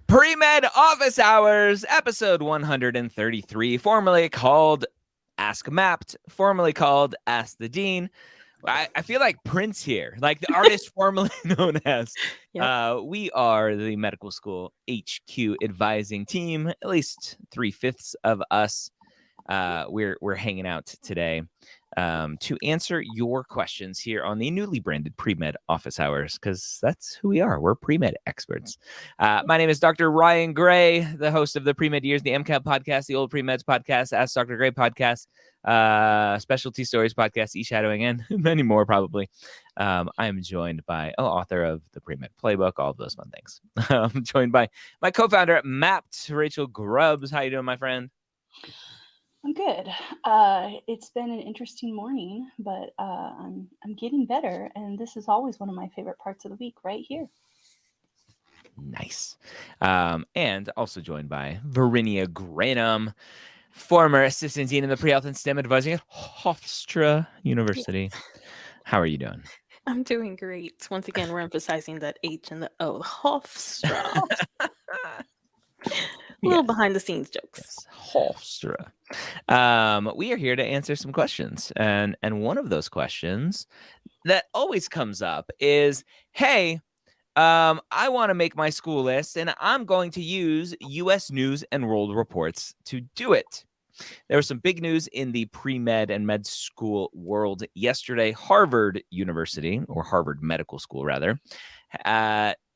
Premed Office Hours, episode 133, formerly called Ask Mapped, formerly called Ask the Dean. I feel like Prince here, like the artist formerly known as. Yep. We are the medical school HQ advising team, at least 3/5 of us. We're hanging out today to answer your questions here on the newly branded Premed Office Hours, because that's who we are. We're Premed experts. My name is Dr. Ryan Gray, the host of the Premed Years, the MCAP podcast, the Old Premeds podcast, Ask Dr. Gray podcast, Specialty Stories podcast, E-Shadowing, and many more probably. I am joined by author of the Premed Playbook, all of those fun things. I'm joined by my co-founder at Mapped, Rachel Grubbs. How you doing, my friend? I'm good. It's been an interesting morning, but I'm getting better, and this is always one of my favorite parts of the week, right here. Nice. And also joined by Verinia Granum, former assistant dean in the pre-health and STEM advising at Hofstra University. How are you doing? I'm doing great. Once again, we're emphasizing that H and the O. Hofstra. A little behind the scenes jokes. Hofstra. We are here to answer some questions. And one of those questions that always comes up is, hey, I want to make my school list, and I'm going to use U.S. News and World Reports to do it. There was some big news in the pre-med and med school world yesterday. Harvard University, or Harvard Medical School rather,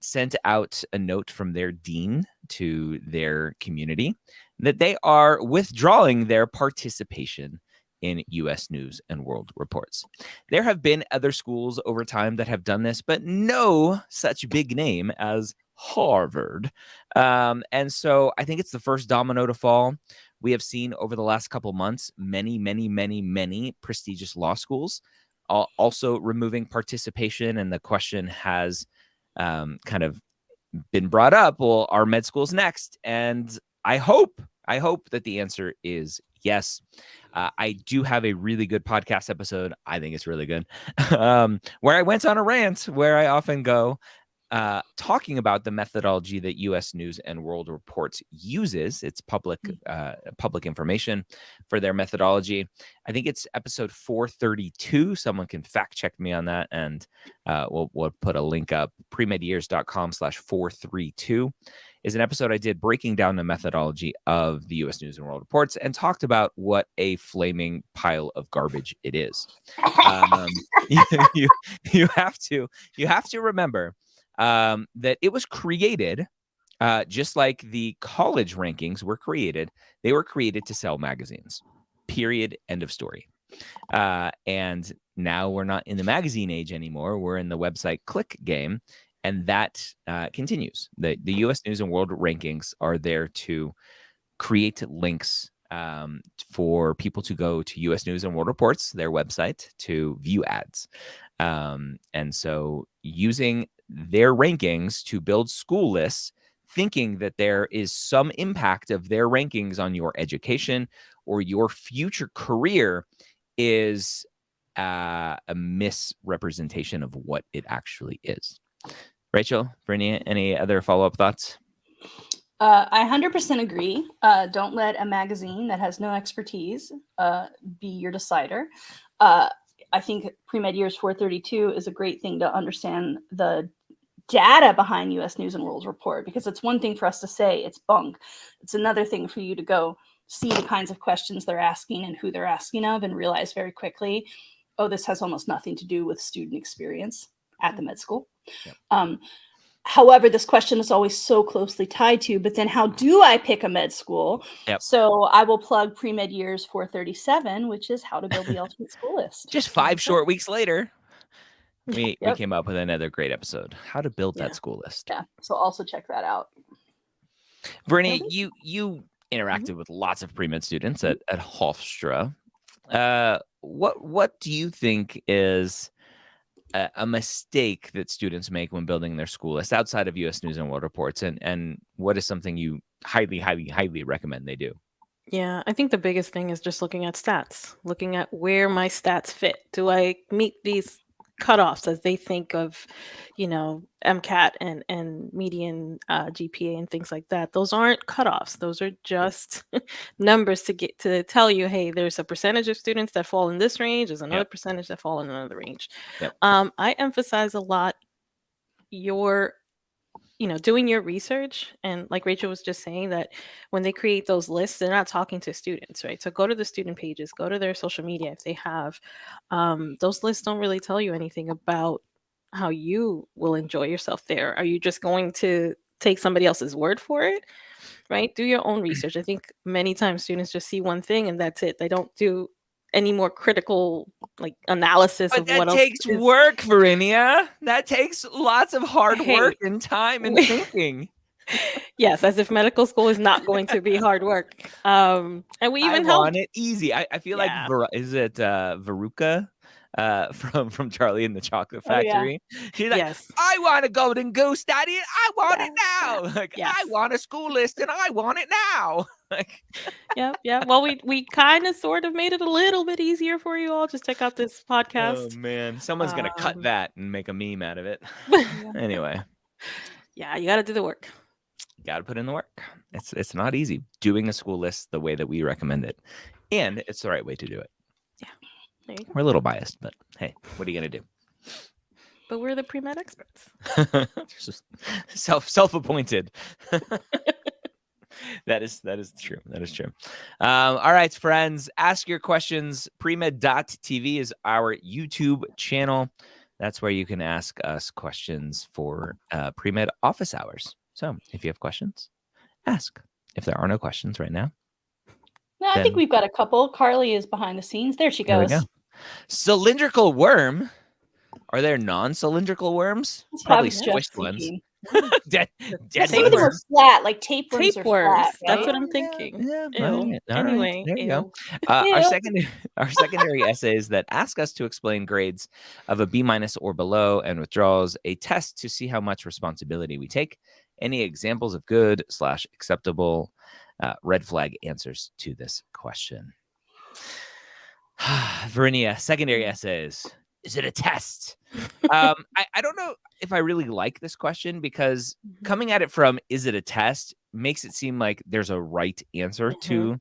sent out a note from their dean to their community that they are withdrawing their participation in U.S. News and World Reports. There have been other schools over time that have done this, but no such big name as Harvard. And so I think it's the first domino to fall. We have seen over the last couple months many prestigious law schools also removing participation, and the question has kind of been brought up, well, are med schools next? And I hope that the answer is yes. I do have a really good podcast episode. I think it's really good, where I went on a rant, where I often go, talking about the methodology that U.S. News and World Reports uses. It's public information for their methodology. I think it's episode 432. Someone can fact check me on that, and we'll put a link up. premedyears.com/432 is an episode I did breaking down the methodology of the U.S. News and World Reports and talked about what a flaming pile of garbage it is. You have to remember that it was created just like the college rankings were created. They were created to sell magazines, period, end of story. And now we're not in the magazine age anymore. We're in the website click game, and that continues. The U.S. News and World Rankings are there to create links for people to go to U.S. News and World Reports, their website, to view ads. And so using their rankings to build school lists, thinking that there is some impact of their rankings on your education or your future career, is a misrepresentation of what it actually is. Rachel, Brittany, any other follow-up thoughts? I 100% agree. Don't let a magazine that has no expertise be your decider. I think Premed Years 432 is a great thing to understand the data behind U.S. News and World Report, because it's one thing for us to say it's bunk. It's another thing for you to go see the kinds of questions they're asking and who they're asking of, and realize very quickly, oh, this has almost nothing to do with student experience at the med school. Yep. However, this question is always so closely tied to, but then how do I pick a med school? Yep. So I will plug Premed Years 437, which is how to build the ultimate school list. Just 5 short weeks later, we came up with another great episode, how to build that school list. Yeah, so also check that out. Brittany, you interacted with lots of pre-med students at Hofstra. What do you think is a mistake that students make when building their school list outside of U.S. News and World Reports, and what is something you highly recommend they do? Yeah, I think the biggest thing is just looking at stats, looking at where my stats fit. Do I meet these cutoffs as they think of, MCAT and median GPA and things like that. Those aren't cutoffs. Those are just numbers to tell you, hey, there's a percentage of students that fall in this range, there's another percentage that fall in another range. Yep. I emphasize a lot your doing your research, and like Rachel was just saying, that when they create those lists, they're not talking to students, right? So go to the student pages, go to their social media if they have. Those lists don't really tell you anything about how you will enjoy yourself there. Are you just going to take somebody else's word for it, right? Do your own research. I think many times students just see one thing and that's it. They don't do any more critical analysis But of that what else takes is. work, Verinia. That takes lots of hard Hey. work and time and thinking. Yes, as if medical school is not going to be hard work. And we even I help. want it easy. I feel like is it Veruca from Charlie and the Chocolate Oh, yeah. Factory? She's like, Yes. I want a golden goose, Daddy, and I want it now. Like, Yes. I want a school list and I want it now. Like, Yeah. Well, we kind of sort of made it a little bit easier for you all. Just check out this oh podcast. man, someone's gonna cut that and make a meme out of it. Anyway, yeah, you got to do the work. got to put in the work. It's not easy doing a school list the way that we recommend it, and it's the right way to do it. Yeah, there you go. We're a little biased, but hey, what are you gonna do? But we're the pre-med experts. Just self-appointed. That is true. That is true. All right, friends, ask your questions. Premed.tv is our YouTube channel. That's where you can ask us questions for pre-med office hours. So if you have questions, ask. If there are no questions right now. No, I think we've got a couple. Carly is behind the scenes. There she goes. There we go. Cylindrical worm. Are there non-cylindrical worms? Probably squished ones. Dead Some of them are flat, like tapeworms. Tapeworms. Flat, That's right? what I'm thinking. Yeah. Ew. All right. Anyway, there you go. Ew. Our secondary essays that ask us to explain grades of a B- or below and withdrawals, a test to see how much responsibility we take. Any examples of good / acceptable red flag answers to this question? Verinia, secondary essays. Is it a test? I don't know if I really like this question because coming at it from is it a test makes it seem like there's a right answer to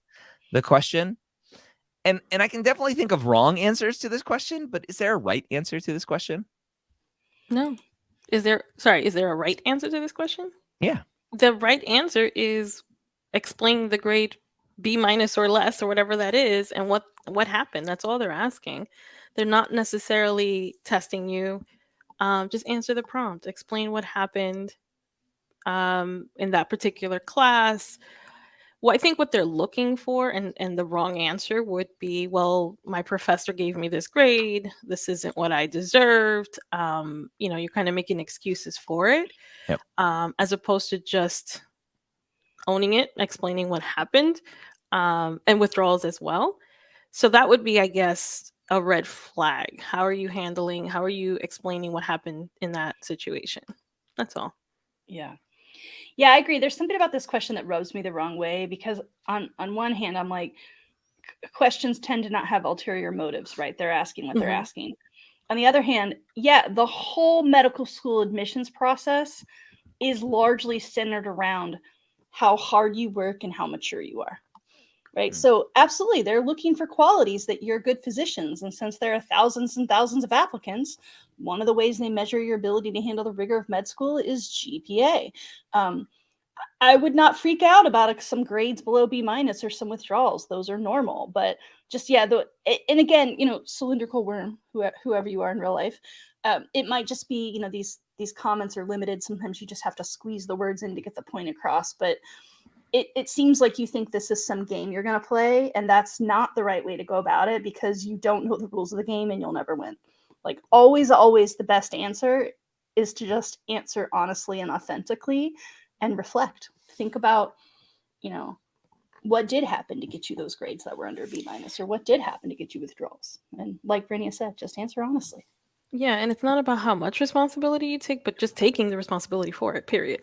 the question. And I can definitely think of wrong answers to this question, but is there a right answer to this question? No. Is there a right answer to this question? Yeah. The right answer is explain the grade B- or less or whatever that is and what happened. That's all they're asking. They're not necessarily testing you. Just answer the prompt. Explain what happened in that particular class. Well, I think what they're looking for and the wrong answer would be, well, my professor gave me this grade. This isn't what I deserved. You're kind of making excuses for it, as opposed to just owning it, explaining what happened, and withdrawals as well. So that would be, I guess, a red flag. How are you explaining what happened in that situation? That's all. Yeah, I agree. There's something about this question that rubs me the wrong way because on one hand, I'm like, questions tend to not have ulterior motives, right? They're asking what they're asking. On the other hand, the whole medical school admissions process is largely centered around how hard you work and how mature you are. Right. So absolutely, they're looking for qualities that you're good physicians. And since there are thousands and thousands of applicants, one of the ways they measure your ability to handle the rigor of med school is GPA. I would not freak out about some grades below B- or some withdrawals. Those are normal. But just, and again, cylindrical worm, whoever you are in real life, it might just be, these comments are limited. Sometimes you just have to squeeze the words in to get the point across. But it seems like you think this is some game you're going to play, and that's not the right way to go about it because you don't know the rules of the game and you'll never win. Like always the best answer is to just answer honestly and authentically and reflect. Think about, what did happen to get you those grades that were under B- or what did happen to get you withdrawals. And like Brittany said, just answer honestly. Yeah, and it's not about how much responsibility you take, but just taking the responsibility for it, period.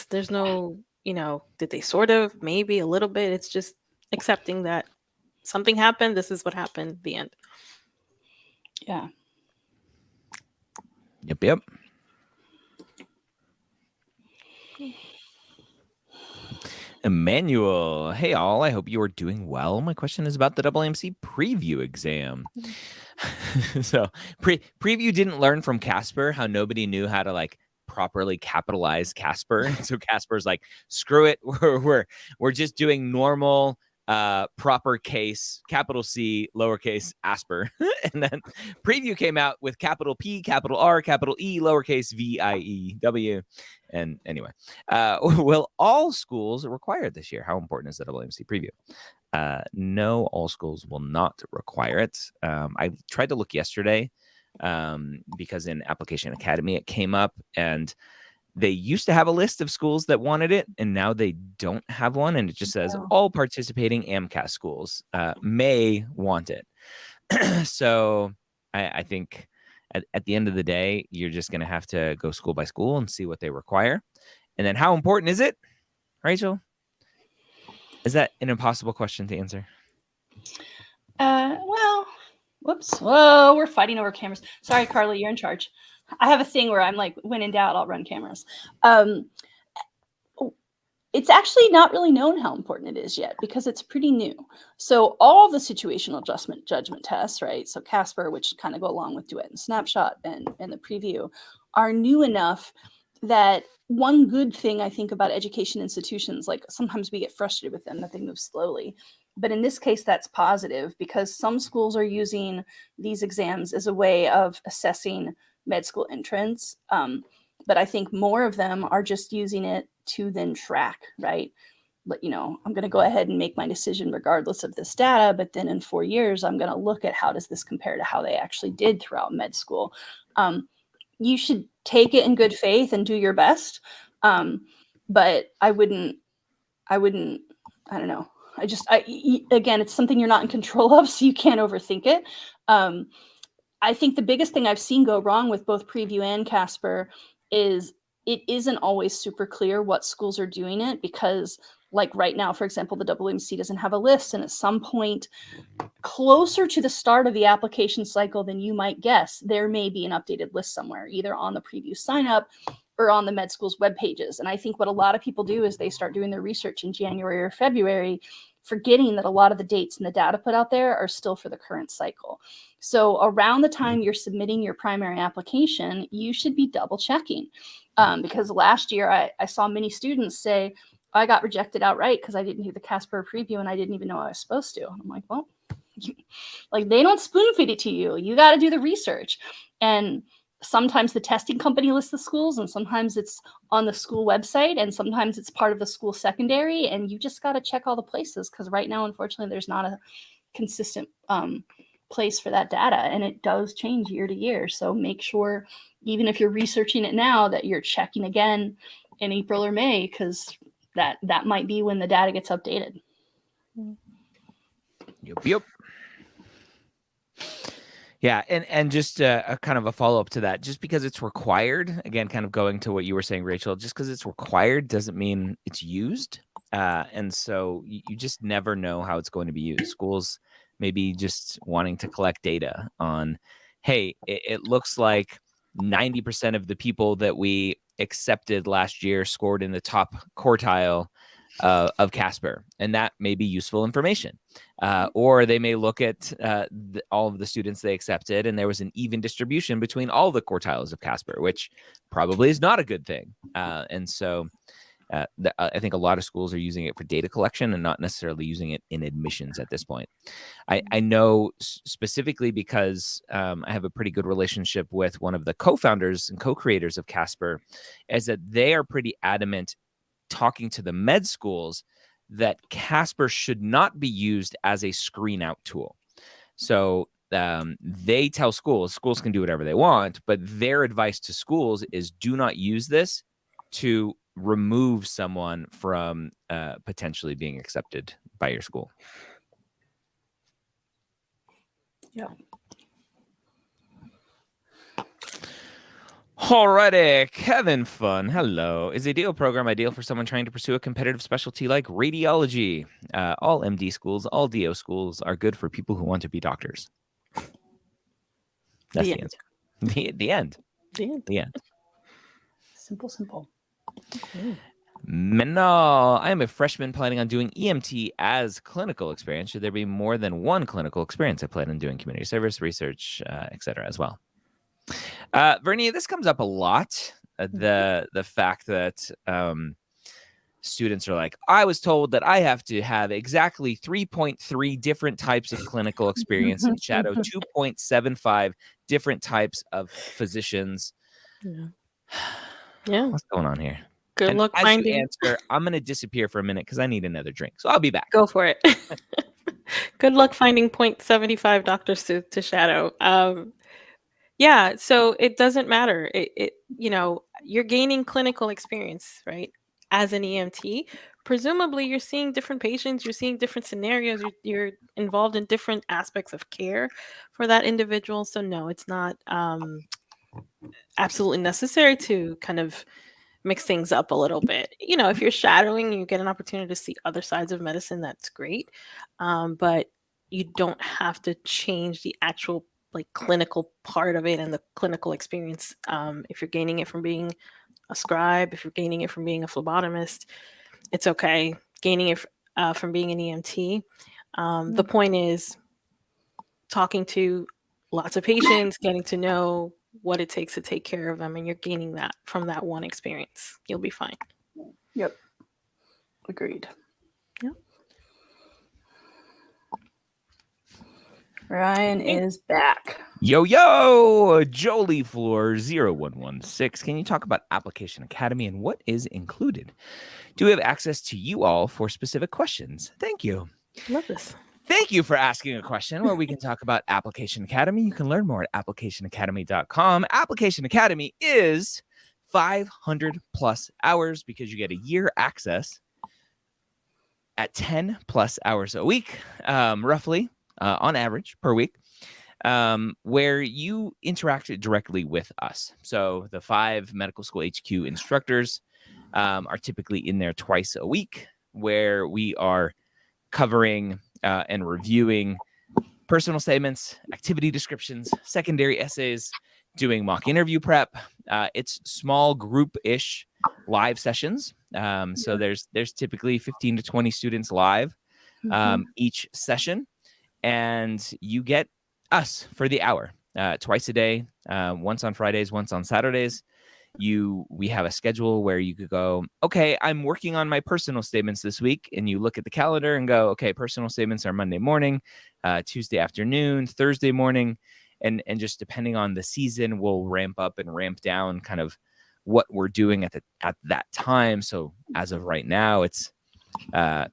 There's no, did they sort of, maybe a little bit. It's just accepting that something happened. This is what happened. The end. Yeah. Yep. Emmanuel, hey all, I hope you are doing well. My question is about the WMC Preview exam. So Preview didn't learn from Casper how nobody knew how to like properly capitalize Casper. And so Casper's like, screw it, we're just doing normal proper case, capital C, lowercase Asper. And then Preview came out with capital P, capital R, capital E, lowercase VIEW. And anyway, will all schools require it this year? How important is the WMC Preview? No, all schools will not require it. I tried to look yesterday because in Application Academy it came up, and they used to have a list of schools that wanted it, and now they don't have one, and it just says all participating AMCAS schools may want it. So I think at the end of the day, you're just going to have to go school by school and see what they require. And then how important is it, Rachel? Is that an impossible question to answer? Well, whoops. Whoa, we're fighting over cameras. Sorry, Carly, you're in charge. I have a thing where I'm like, when in doubt, I'll run cameras. It's actually not really known how important it is yet because it's pretty new. So all the situational judgment tests, right? So Casper, which kind of go along with Duet and Snapshot and the Preview, are new enough that one good thing I think about education institutions, like sometimes we get frustrated with them that they move slowly. But in this case, that's positive because some schools are using these exams as a way of assessing med school entrance. But I think more of them are just using it to then track, right? But, you know, I'm going to go ahead and make my decision regardless of this data. But then in 4 years, I'm going to look at how does this compare to how they actually did throughout med school. You should take it in good faith and do your best. But I wouldn't, I don't know. Again, it's something you're not in control of, so you can't overthink it. I think the biggest thing I've seen go wrong with both Preview and Casper is it isn't always super clear what schools are doing it because, like right now, for example, the WMC doesn't have a list. And at some point closer to the start of the application cycle than you might guess, there may be an updated list somewhere, either on the Preview sign up or on the med school's web pages. And I think what a lot of people do is they start doing their research in January or February, forgetting that a lot of the dates and the data put out there are still for the current cycle. So around the time you're submitting your primary application, you should be double checking. Because last year I saw many students say, I got rejected outright because I didn't do the Casper Preview and I didn't even know I was supposed to. I'm like, well, like they don't spoon feed it to you. You got to do the research. And sometimes the testing company lists the schools and sometimes it's on the school website and sometimes it's part of the school secondary. And you just got to check all the places because right now, unfortunately, there's not a consistent place for that data and it does change year to year. So make sure, even if you're researching it now, that you're checking again in April or May because that might be when the data gets updated. Yep. Yeah, and just a kind of a follow-up to that, just because it's required, again, kind of going to what you were saying, Rachel, just because it's required doesn't mean it's used. And so you just never know how it's going to be used. Schools maybe just wanting to collect data on, hey, it looks like 90% of the people that we accepted last year scored in the top quartile of Casper, and that may be useful information. Or they may look at all of the students they accepted, and there was an even distribution between all the quartiles of Casper, which probably is not a good thing. And so I think a lot of schools are using it for data collection and not necessarily using it in admissions at this point. I know specifically because I have a pretty good relationship with one of the co-founders and co-creators of Casper, is that they are pretty adamant talking to the med schools that Casper should not be used as a screen out tool. So they tell schools can do whatever they want, but their advice to schools is do not use this to remove someone from potentially being accepted by your school. Yeah. Alrighty, Kevin Fun. Hello. Is a DO program ideal for someone trying to pursue a competitive specialty like radiology? All MD schools, all DO schools are good for people who want to be doctors. That's the answer. The end. The end. Simple. Menal, I am a freshman planning on doing EMT as clinical experience. Should there be more than one clinical experience? I plan on doing community service, research, etc. as well. Vernia, this comes up a lot. The fact that students are like, I was told that I have to have exactly 3.3 different types of clinical experience and shadow 2.75 different types of physicians. Yeah. What's going on here? Good luck as finding. you answer, I'm going to disappear for a minute because I need another drink. So I'll be back. Go for it. Good luck finding 0.75 doctors to shadow. Yeah, so it doesn't matter. You're gaining clinical experience, right? As an EMT, presumably you're seeing different patients, you're seeing different scenarios, you're involved in different aspects of care for that individual. So no, it's not absolutely necessary to kind of mix things up a little bit. If you're shadowing, you get an opportunity to see other sides of medicine. That's great. But you don't have to change the actual clinical part of it and the clinical experience. If you're gaining it from being a scribe, if you're gaining it from being a phlebotomist, it's okay. Gaining it from being an EMT. The point is talking to lots of patients, getting to know what it takes to take care of them, and you're gaining that from that one experience. You'll be fine. Yep. Agreed. Yep. Ryan is back. Yo, Jolie Floor 0116. Can you talk about Application Academy and what is included? Do we have access to you all for specific questions? Thank you. Love this. Thank you for asking a question where we can talk about Application Academy. You can learn more at applicationacademy.com. Application Academy is 500 plus hours because you get a year access at 10 plus hours a week, roughly on average per week, where you interact directly with us. So the 5 medical school HQ instructors are typically in there twice a week, where we are covering and reviewing personal statements, activity descriptions, secondary essays, doing mock interview prep. It's small group-ish live sessions. So there's typically 15 to 20 students live each session, and you get us for the hour twice a day, once on Fridays, once on Saturdays. We have a schedule where you could go, okay, I'm working on my personal statements this week, and you look at the calendar and go, okay, personal statements are Monday morning, Tuesday afternoon, Thursday morning, and just depending on the season, we'll ramp up and ramp down kind of what we're doing at that time. So as of right now, it's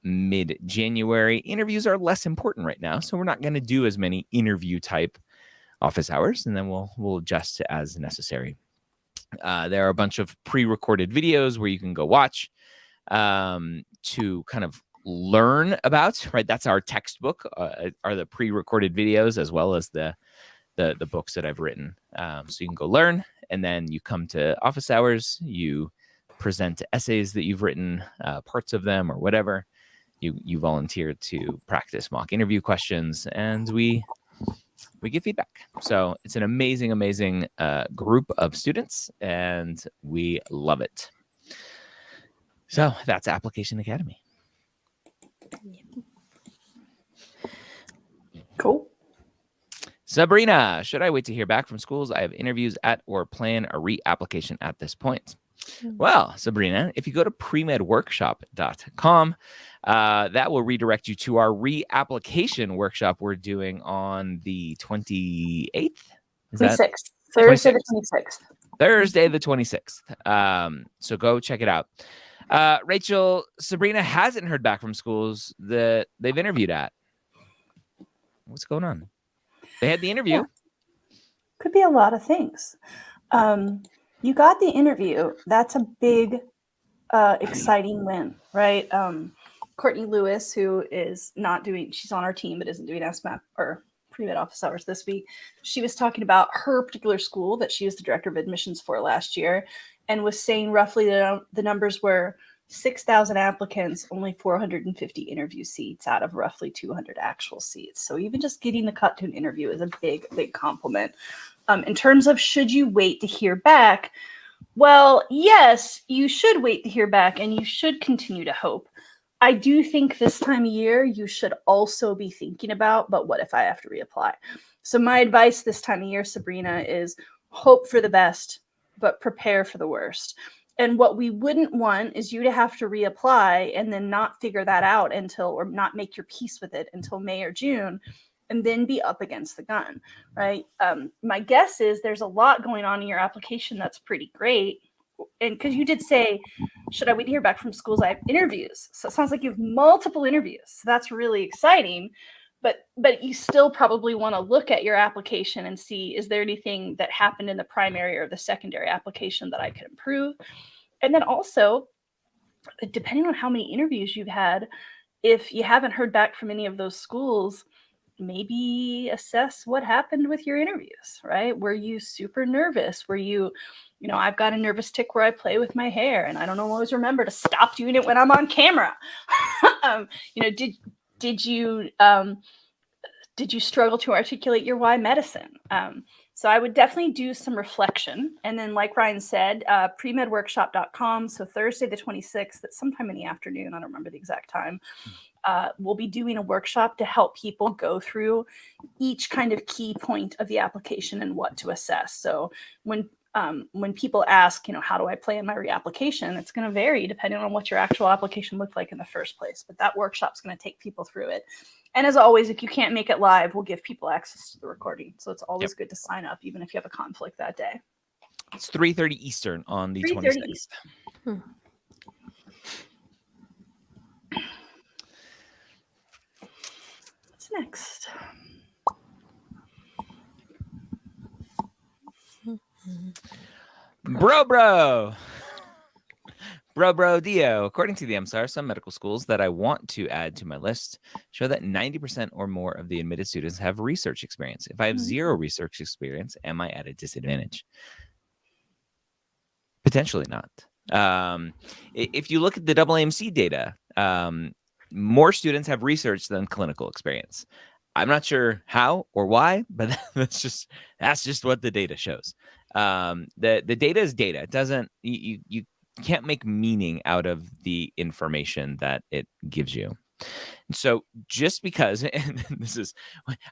mid-January. Interviews are less important right now, so we're not going to do as many interview type office hours, and then we'll adjust as necessary. There are a bunch of pre-recorded videos where you can go watch to kind of learn about, right? That's our textbook, are the pre-recorded videos as well as the books that I've written. So you can go learn, and then you come to office hours, you present essays that you've written, parts of them or whatever. You volunteer to practice mock interview questions, and we get feedback. So it's an amazing, amazing group of students, and we love it. So that's Application Academy. Cool. Sabrina, should I wait to hear back from schools? I have interviews at or plan a reapplication at this point. Well, Sabrina, if you go to premedworkshop.com, that will redirect you to our reapplication workshop we're doing on the 28th. Is that 26th. Thursday 26th? the 26th. Thursday the 26th. So go check it out. Rachel, Sabrina hasn't heard back from schools that they've interviewed at. What's going on? They had the interview. Yeah. Could be a lot of things. You got the interview. That's a big, exciting win, right? Courtney Lewis, who is she's on our team, but isn't doing SMAP or pre-med office hours this week. She was talking about her particular school that she was the director of admissions for last year, and was saying roughly the numbers were 6,000 applicants, only 450 interview seats out of roughly 200 actual seats. So even just getting the cut to an interview is a big, big compliment. In terms of should you wait to hear back, well, yes, you should wait to hear back and you should continue to hope. I do think this time of year you should also be thinking about, but what if I have to reapply? So my advice this time of year, Sabrina, is hope for the best, but prepare for the worst. And what we wouldn't want is you to have to reapply and then not figure that out until, or not make your peace with it until May or June, and then be up against the gun, right? My guess is there's a lot going on in your application that's pretty great. And because you did say, should I wait to hear back from schools? I have interviews. So it sounds like you have multiple interviews. So that's really exciting. But you still probably want to look at your application and see, is there anything that happened in the primary or the secondary application that I could improve? And then also, depending on how many interviews you've had, if you haven't heard back from any of those schools, maybe assess what happened with your interviews, right? Were you super nervous? Were you, I've got a nervous tick where I play with my hair and I don't always remember to stop doing it when I'm on camera. Did you struggle to articulate your why medicine? So I would definitely do some reflection. And then like Ryan said, premedworkshop.com. So Thursday, the 26th, that's sometime in the afternoon. I don't remember the exact time. We'll be doing a workshop to help people go through each kind of key point of the application and what to assess. So when people ask, how do I plan my reapplication? It's going to vary depending on what your actual application looked like in the first place. But that workshop's going to take people through it. And as always, if you can't make it live, we'll give people access to the recording. So it's always good to sign up, even if you have a conflict that day. It's 3:30 Eastern on the 26th. What's next? Bro Dio. According to the MSAR, some medical schools that I want to add to my list show that 90% or more of the admitted students have research experience. If I have zero research experience, am I at a disadvantage? Potentially not. If you look at the WMC data, more students have research than clinical experience. I'm not sure how or why, but that's just what the data shows. The data is data. It doesn't, you can't make meaning out of the information that it gives you. So just because, and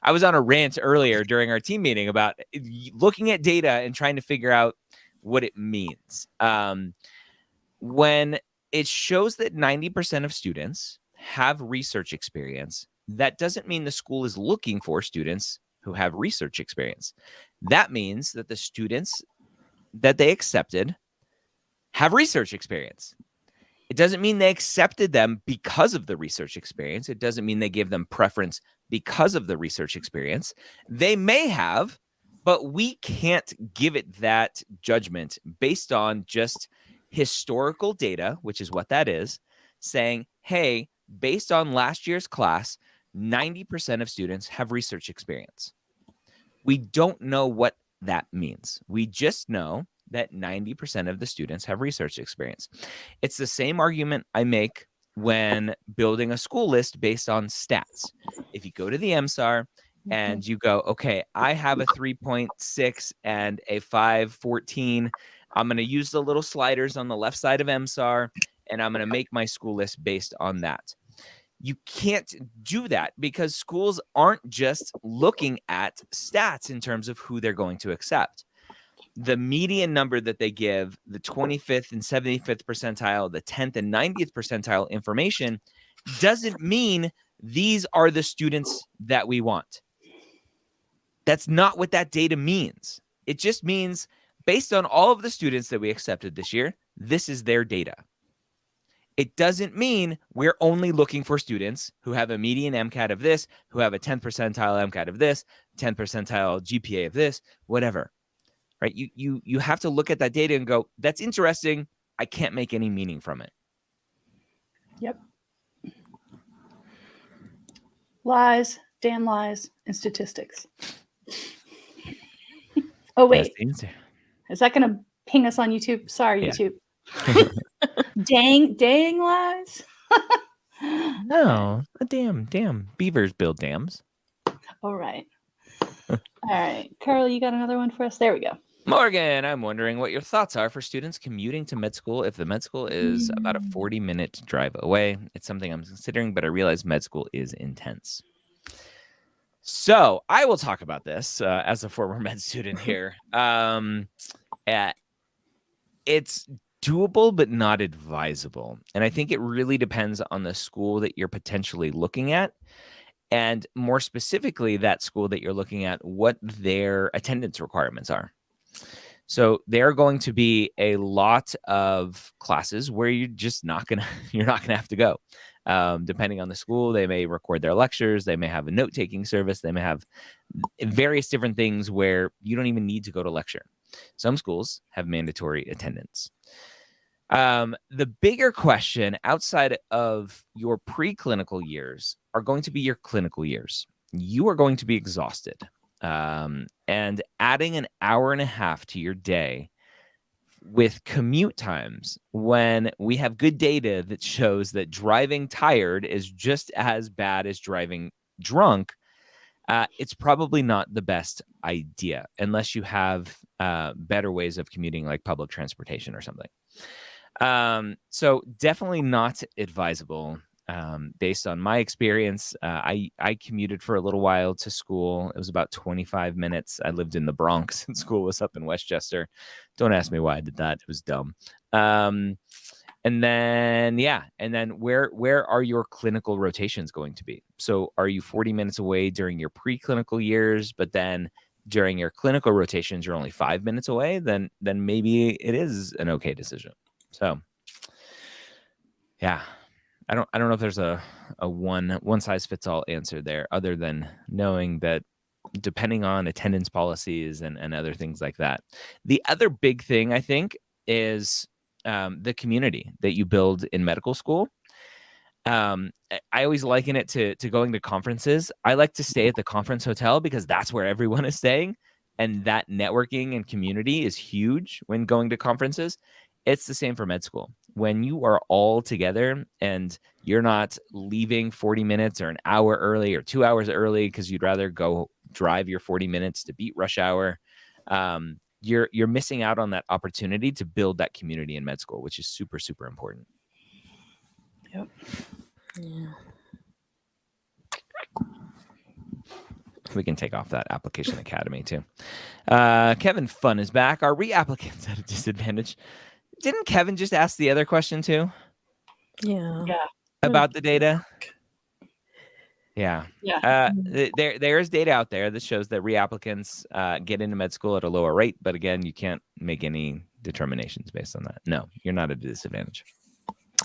I was on a rant earlier during our team meeting about looking at data and trying to figure out what it means. When it shows that 90% of students have research experience, that doesn't mean the school is looking for students who have research experience. That means that the students that they accepted have research experience. It doesn't mean they accepted them because of the research experience. It doesn't mean they give them preference because of the research experience. They may have, but we can't give it that judgment based on just historical data, which is what that is, saying, hey, based on last year's class, 90% of students have research experience. We don't know what that means. We just know that 90% of the students have research experience. It's the same argument I make when building a school list based on stats. If you go to the MSAR and you go, okay, I have a 3.6 and a 5.14. I'm going to use the little sliders on the left side of MSAR, and I'm going to make my school list based on that. You can't do that because schools aren't just looking at stats in terms of who they're going to accept. The median number that they give, the 25th and 75th percentile, the 10th and 90th percentile information doesn't mean these are the students that we want. That's not what that data means. It just means based on all of the students that we accepted this year, this is their data. It doesn't mean we're only looking for students who have a median MCAT of this, who have a 10th percentile MCAT of this, 10th percentile GPA of this, whatever. Right? You have to look at that data and go, that's interesting. I can't make any meaning from it. Yep. Lies, damn lies, and statistics. Oh, wait. Is that going to ping us on YouTube? Sorry, yeah. YouTube. dang lies. No, damn beavers build dams. All right. All right, Carl, you got another one for us? There we go. Morgan, I'm wondering what your thoughts are for students commuting to med school if the med school is about a 40-minute drive away. It's something I'm considering, but I realize med school is intense. So I will talk about this as a former med student here. It's doable, but not advisable. And I think it really depends on the school that you're potentially looking at. And more specifically, that school that you're looking at, what their attendance requirements are. So there are going to be a lot of classes where you're just not gonna have to go. Depending on the school, they may record their lectures, they may have a note-taking service, they may have various different things where you don't even need to go to lecture. Some schools have mandatory attendance. The bigger question outside of your preclinical years are going to be your clinical years. You are going to be exhausted. And adding an hour and a half to your day with commute times when we have good data that shows that driving tired is just as bad as driving drunk, it's probably not the best idea unless you have better ways of commuting like public transportation or something. So definitely not advisable. Based on my experience, I commuted for a little while to school. It was about 25 minutes. I lived in the Bronx and school was up in Westchester. Don't ask me why I did that. It was dumb. And then where are your clinical rotations going to be? So are you 40 minutes away during your preclinical years, but then during your clinical rotations, you're only 5 minutes away? Then maybe it is an okay decision. So yeah. I don't know if there's a one size fits all answer there, other than knowing that depending on attendance policies and other things like that. The other big thing I think is the community that you build in medical school. I always liken it to going to conferences. I like to stay at the conference hotel because that's where everyone is staying, and that networking and community is huge when going to conferences. It's the same for med school. When you are all together and you're not leaving 40 minutes or an hour early or 2 hours early because you'd rather go drive your 40 minutes to beat rush hour, you're missing out on that opportunity to build that community in med school, which is super, super important. Yep. Yeah. We can take off that Application Academy too. Kevin Fun is back. Are reapplicants at a disadvantage? Didn't Kevin just ask the other question too? Yeah. About the data? Yeah. Yeah. There is data out there that shows that reapplicants get into med school at a lower rate, but again, you can't make any determinations based on that. No, you're not at a disadvantage.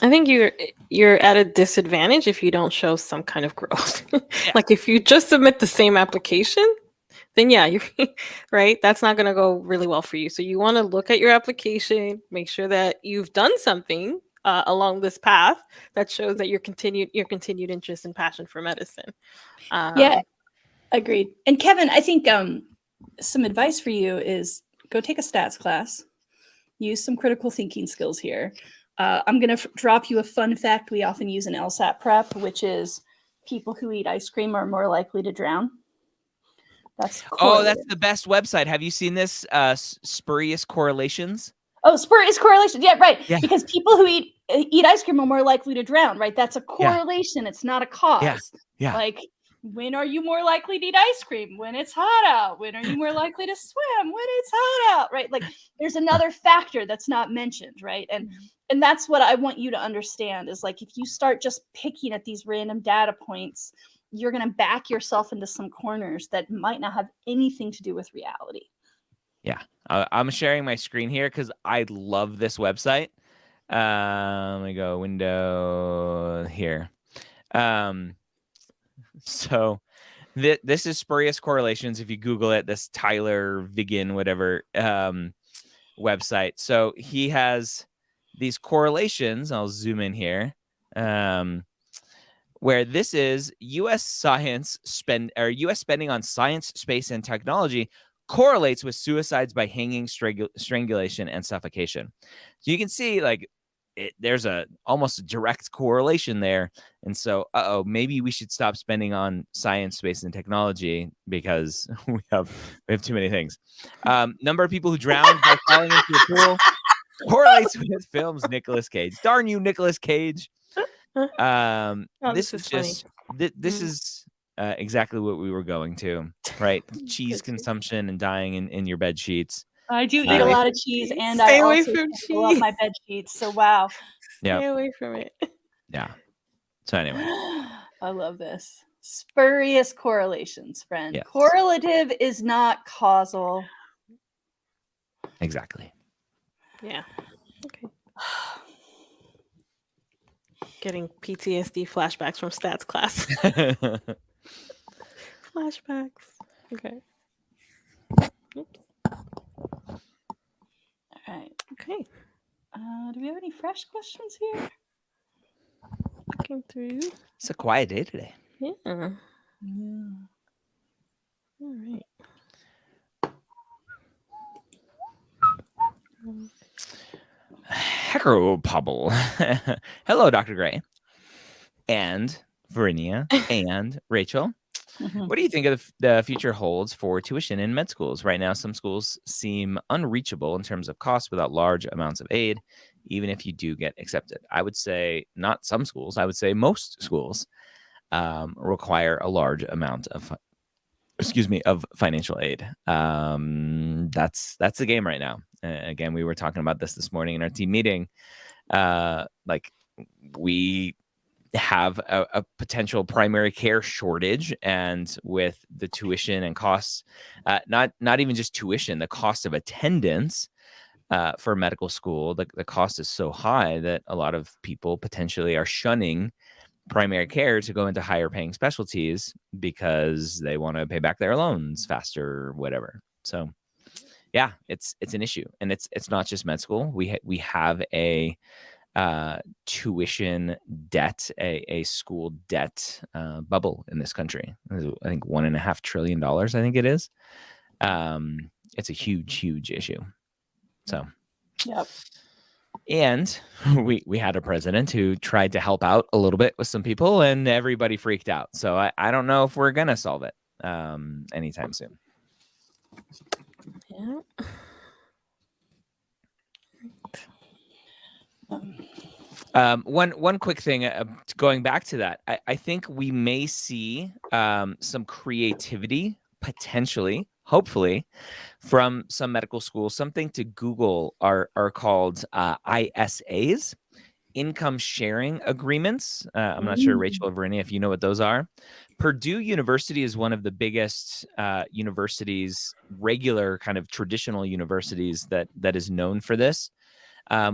I think you're at a disadvantage if you don't show some kind of growth. Yeah. Like if you just submit the same application, then yeah, you're right. That's not going to go really well for you. So you want to look at your application, make sure that you've done something along this path that shows that your continued interest and passion for medicine. Yeah, agreed. And Kevin, I think some advice for you is go take a stats class, use some critical thinking skills here. I'm going to drop you a fun fact we often use in LSAT prep, which is people who eat ice cream are more likely to drown. That's the best website. Have you seen this? Spurious Correlations? Oh, spurious correlation. Yeah, right. Yeah. Because people who eat ice cream are more likely to drown, right? That's a correlation. Yeah. It's not a cause. Yeah. Like, when are you more likely to eat ice cream? When it's hot out. When are you more likely to swim? When it's hot out, right? Like, there's another factor that's not mentioned, right? And that's what I want you to understand is, like, if you start just picking at these random data points, you're going to back yourself into some corners that might not have anything to do with reality. Yeah. I'm sharing my screen here because I love this website. Let me go window here. So this is Spurious Correlations. If you Google it, this Tyler Vigan, whatever website. So he has these correlations. I'll zoom in here. Where this is U.S. spending on science, space, and technology correlates with suicides by hanging, strangulation, and suffocation. So you can see, like, there's almost a direct correlation there. And so, maybe we should stop spending on science, space, and technology because we have too many things. Number of people who drowned by falling into a pool correlates with films Nicolas Cage. Darn you, Nicolas Cage. This is just this is exactly what we were going to, right? Cheese consumption and dying in your bed sheets. I do eat a lot of cheese, and I also fill up my bed sheets. So wow. Stay away from it. Yeah. So anyway, I love this. Spurious correlations, friend. Yes. Correlative is not causal. Exactly. Yeah. Okay. Getting PTSD flashbacks from stats class. Flashbacks. Okay. Oops. All right. Okay. Do we have any fresh questions here? Looking through. It's a quiet day today. Yeah. Yeah. All right. Hello, Pubble. Hello, Dr. Gray. And Verinia and Rachel. What do you think of the future holds for tuition in med schools? Right now, some schools seem unreachable in terms of cost without large amounts of aid, even if you do get accepted. I would say not some schools. I would say most schools require a large amount of financial aid. That's the game right now. Again, we were talking about this morning in our team meeting. We have a potential primary care shortage, and with the tuition and costs, not even just tuition, the cost of attendance for medical school, the cost is so high that a lot of people potentially are shunning primary care to go into higher paying specialties because they want to pay back their loans faster or whatever. So yeah, it's an issue, and it's not just med school. We have a tuition debt, a school debt bubble in this country. I think $1.5 trillion. I think it is. It's a huge issue. So, yep. And we had a president who tried to help out a little bit with some people, and everybody freaked out. So I don't know if we're gonna solve it anytime soon. Yeah. One quick thing, going back to that, I think we may see some creativity potentially, hopefully, from some medical schools. Something to Google are called ISAs, income sharing agreements. I'm not sure, Rachel or Verinia, if you know what those are. Purdue University is one of the biggest universities, regular kind of traditional universities that is known for this.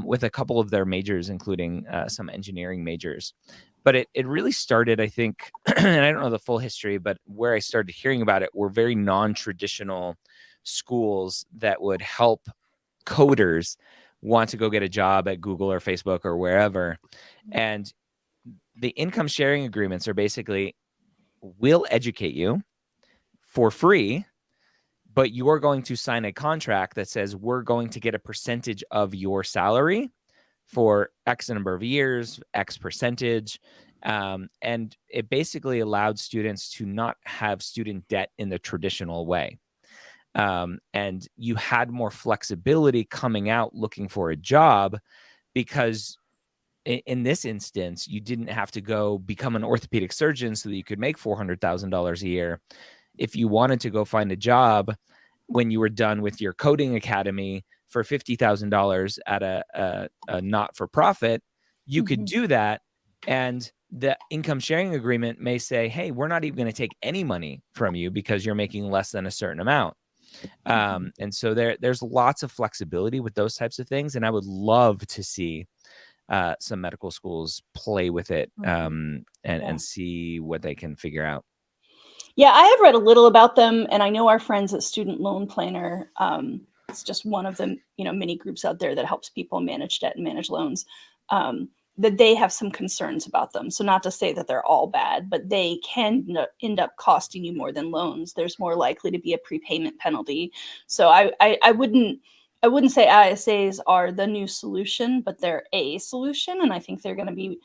With a couple of their majors, including some engineering majors. But it really started, I think, and I don't know the full history, but where I started hearing about it were very non-traditional schools that would help coders want to go get a job at Google or Facebook or wherever. And the income sharing agreements are basically, we'll educate you for free, but you are going to sign a contract that says we're going to get a percentage of your salary for X number of years, X percentage. And it basically allowed students to not have student debt in the traditional way. And you had more flexibility coming out looking for a job, because in this instance, you didn't have to go become an orthopedic surgeon so that you could make $400,000 a year. If you wanted to go find a job when you were done with your coding academy for $50,000 at a not-for-profit, you could do that. And the income sharing agreement may say, hey, we're not even going to take any money from you because you're making less than a certain amount. And so there's lots of flexibility with those types of things. And I would love to see some medical schools play with it and see what they can figure out. Yeah, I have read a little about them, and I know our friends at Student Loan Planner. It's just one of the many groups out there that helps people manage debt and manage loans. That they have some concerns about them. So not to say that they're all bad, but they can end up costing you more than loans. There's more likely to be a prepayment penalty. So I wouldn't I wouldn't say ISAs are the new solution, but they're a solution, and I think they're going to be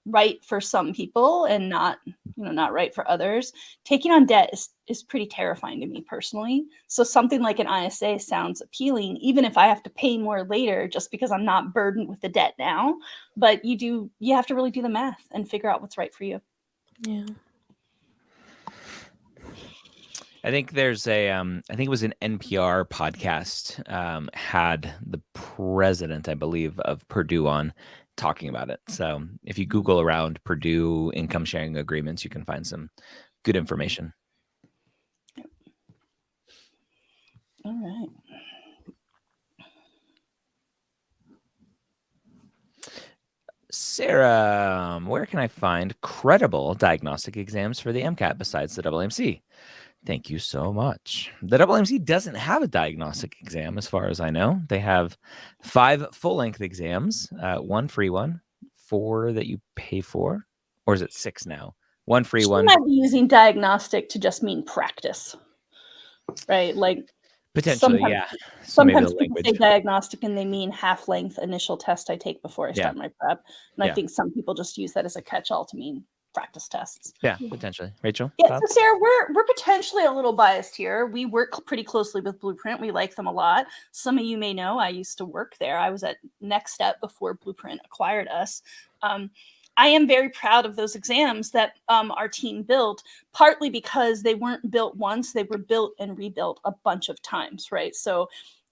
right for some people and not right for others. Taking on debt is pretty terrifying to me personally. So something like an ISA sounds appealing, even if I have to pay more later, just because I'm not burdened with the debt now. But you have to really do the math and figure out what's right for you. Yeah. I think there's I think it was an NPR podcast, had the president, I believe, of Purdue on talking about it. So if you Google around Purdue income sharing agreements, you can find some good information. All right. Sarah, where can I find credible diagnostic exams for the MCAT besides the WMC? Thank you so much. The WMC doesn't have a diagnostic exam, as far as I know. They have 5 full-length exams, 1 free one, 4 that you pay for, or is it 6 now? 1 free one. She might be using diagnostic to just mean practice, right? Like potentially, yeah. So sometimes people say diagnostic and they mean half-length initial test I take before I start my prep, and I think some people just use that as a catch-all to mean practice tests. Yeah, potentially. Rachel? Yeah, so Sarah, we're potentially a little biased here. We work pretty closely with Blueprint. We like them a lot. Some of you may know I used to work there. I was at Next Step before Blueprint acquired us. I am very proud of those exams that our team built, partly because they weren't built once, they were built and rebuilt a bunch of times, right? So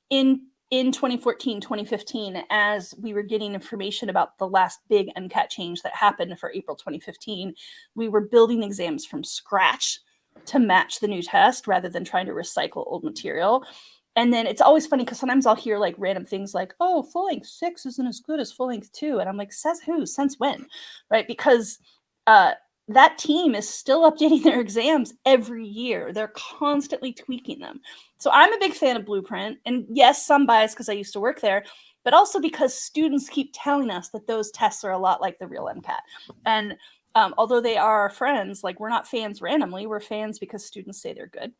in 2014, 2015, as we were getting information about the last big MCAT change that happened for April 2015, we were building exams from scratch to match the new test rather than trying to recycle old material. And then it's always funny because sometimes I'll hear like random things like, oh, full length 6 isn't as good as full length 2. And I'm like, says who? Since when? Right? Because that team is still updating their exams every year. They're constantly tweaking them. So I'm a big fan of Blueprint. And yes, some bias because I used to work there, but also because students keep telling us that those tests are a lot like the real MCAT. And although they are our friends, like we're not fans randomly, we're fans because students say they're good.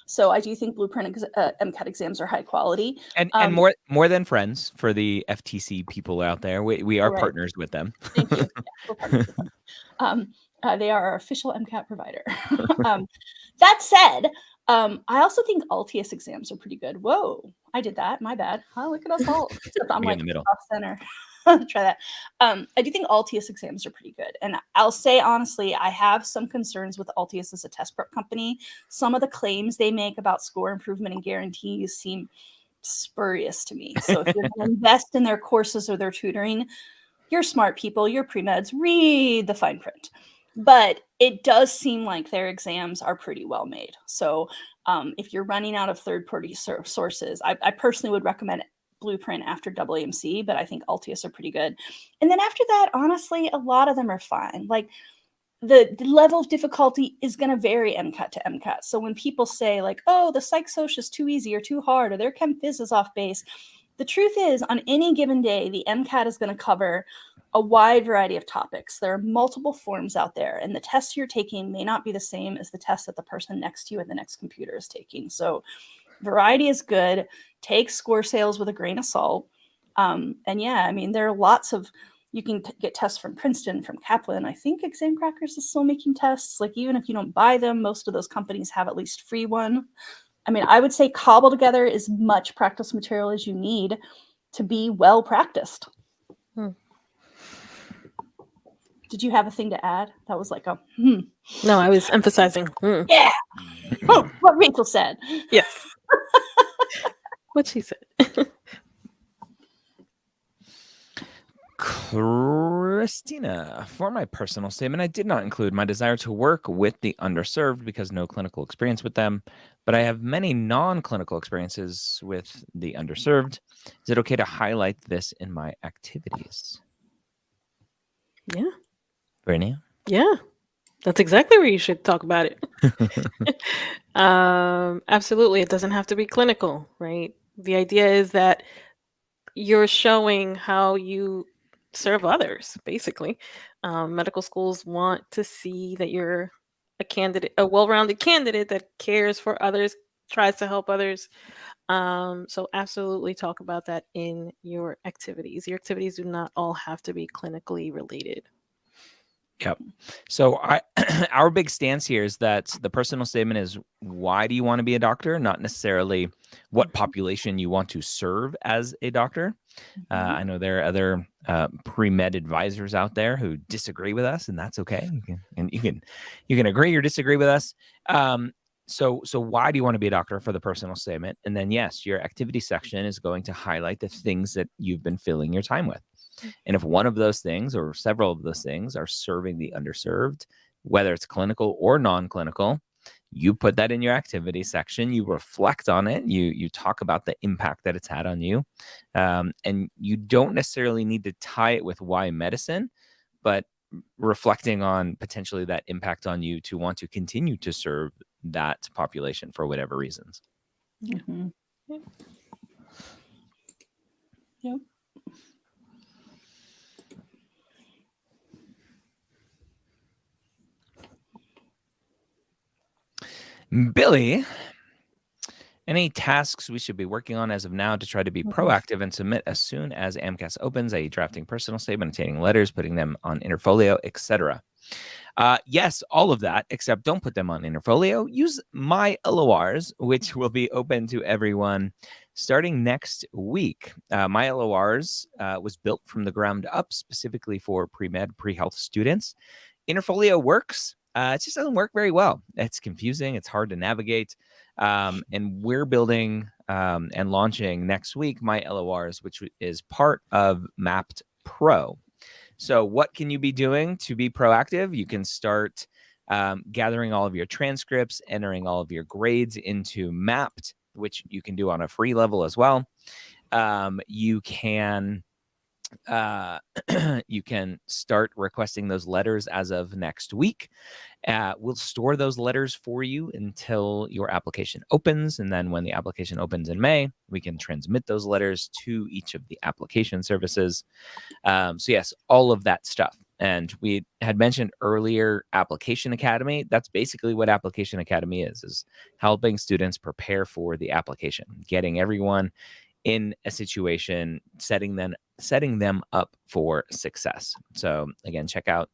So I do think Blueprint MCAT exams are high quality. And more than friends for the FTC people out there. We are partners with them. Thank you. Yeah, we're partners with them. They are our official MCAT provider. That said, I also think Altius exams are pretty good. Whoa, I did that. My bad. Oh, look at us all. I'm like off center. Try that. I do think Altius exams are pretty good. And I'll say, honestly, I have some concerns with Altius as a test prep company. Some of the claims they make about score improvement and guarantees seem spurious to me. So if you're going to invest in their courses or their tutoring, you're smart people, you're pre-meds, read the fine print. But it does seem like their exams are pretty well made. So if you're running out of third-party sources, I personally would recommend Blueprint after WMC, but I think Altius are pretty good. And then after that, honestly, a lot of them are fine. Like the level of difficulty is going to vary MCAT to MCAT. So when people say like, oh, the psych soc is too easy or too hard, or their chem phys is off base, the truth is on any given day, the MCAT is going to cover a wide variety of topics. There are multiple forms out there, and the test you're taking may not be the same as the test that the person next to you at the next computer is taking. So variety is good. Take score sales with a grain of salt. And yeah, I mean, there are lots of, you can get tests from Princeton, from Kaplan. I think Exam Crackers is still making tests. Like even if you don't buy them, most of those companies have at least free one. I mean, I would say cobble together as much practice material as you need to be well practiced. Did you have a thing to add? That was like a No, I was emphasizing. Yeah. Oh, what Rachel said. Yes. What she said. Christina, for my personal statement, I did not include my desire to work with the underserved because no clinical experience with them, but I have many non-clinical experiences with the underserved. Is it okay to highlight this in my activities? Yeah. Brittany? Yeah. That's exactly where you should talk about it. Absolutely. It doesn't have to be clinical, right? The idea is that you're showing how you serve others, basically. Medical schools want to see that you're a candidate, a well-rounded candidate that cares for others tries to help others. So absolutely talk about that in your activities. Your activities do not all have to be clinically related. Yep. So our big stance here is that the personal statement is, why do you want to be a doctor? Not necessarily what population you want to serve as a doctor. I know there are other pre-med advisors out there who disagree with us, and that's okay. You can agree or disagree with us. So why do you want to be a doctor for the personal statement? And then yes, your activity section is going to highlight the things that you've been filling your time with. And if one of those things or several of those things are serving the underserved, whether it's clinical or non-clinical, you put that in your activity section, you reflect on it, you talk about the impact that it's had on you. And you don't necessarily need to tie it with why medicine, but reflecting on potentially that impact on you to want to continue to serve that population for whatever reasons. Mm-hmm. Yep. Billy, any tasks we should be working on as of now to try to be proactive and submit as soon as AMCAS opens, i.e. drafting personal statement, obtaining letters, putting them on Interfolio, etc.? Yes, all of that, except don't put them on Interfolio. Use my LORs, which will be open to everyone starting next week. My LORs was built from the ground up specifically for pre-med, pre-health students. Interfolio works. It just doesn't work very well. It's confusing. It's hard to navigate. And we're building and launching next week my LORs, which is part of Mappd Pro. So what can you be doing to be proactive? You can start gathering all of your transcripts, entering all of your grades into Mappd, which you can do on a free level as well. You can you can start requesting those letters as of next week. We'll store those letters for you until your application opens. And then when the application opens in May, we can transmit those letters to each of the application services. So yes, all of that stuff. And we had mentioned earlier Application Academy. That's basically what Application Academy is helping students prepare for the application, getting everyone in a situation, setting them up for success. So again, check out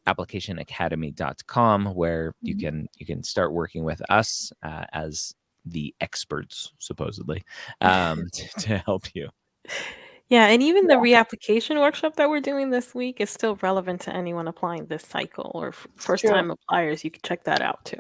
applicationacademy.com, where you can start working with us as the experts, supposedly, to help you. Yeah, and even the reapplication workshop that we're doing this week is still relevant to anyone applying this cycle, or first-time appliers. You can check that out too.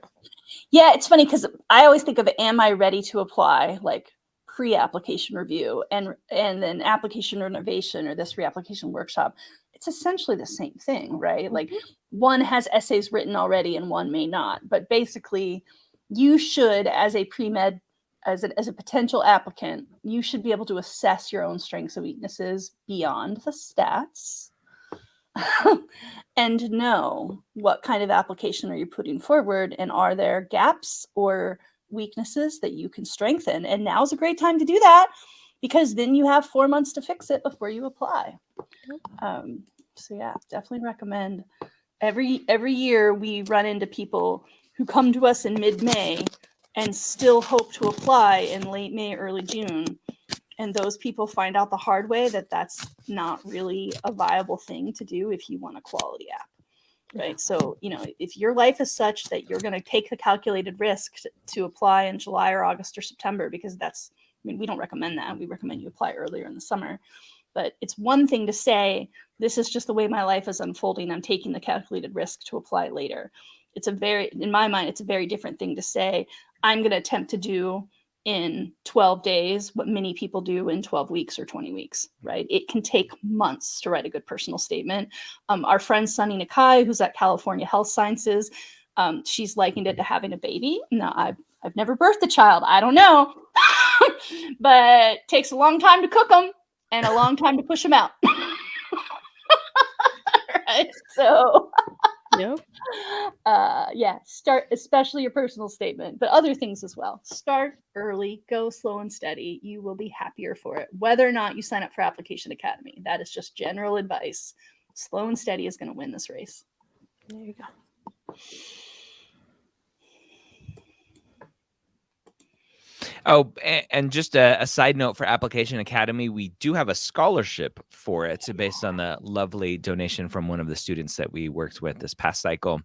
Yeah, it's funny because I always think of, am I ready to apply, like pre-application review and then application renovation or this reapplication workshop. It's essentially the same thing, right? Mm-hmm. Like one has essays written already and one may not. But basically, you should, as a pre-med, as a potential applicant, you should be able to assess your own strengths and weaknesses beyond the stats and know what kind of application are you putting forward, and are there gaps or weaknesses that you can strengthen. And now's a great time to do that, because then you have 4 months to fix it before you apply. So yeah, definitely recommend. Every year we run into people who come to us in mid-May and still hope to apply in late May, early June. And those people find out the hard way that that's not really a viable thing to do if you want a quality app, right? So, if your life is such that you're going to take the calculated risk to apply in July or August or September, because we don't recommend that. We recommend you apply earlier in the summer. But it's one thing to say, this is just the way my life is unfolding. I'm taking the calculated risk to apply later. In my mind, it's a very different thing to say, I'm going to attempt to do in 12 days what many people do in 12 weeks or 20 weeks, right? It can take months to write a good personal statement. Our friend Sunny Nakai, who's at California Health Sciences, she's likened it to having a baby. Now, I've never birthed a child. I don't know. But it takes a long time to cook them and a long time to push them out. Right? So... Yep. Start, especially your personal statement, but other things as well. Start early, go slow and steady. You will be happier for it, whether or not you sign up for Application Academy. That is just general advice. Slow and steady is going to win this race. There you go. Oh, and just a side note for Application Academy, we do have a scholarship for it based on the lovely donation from one of the students that we worked with this past cycle.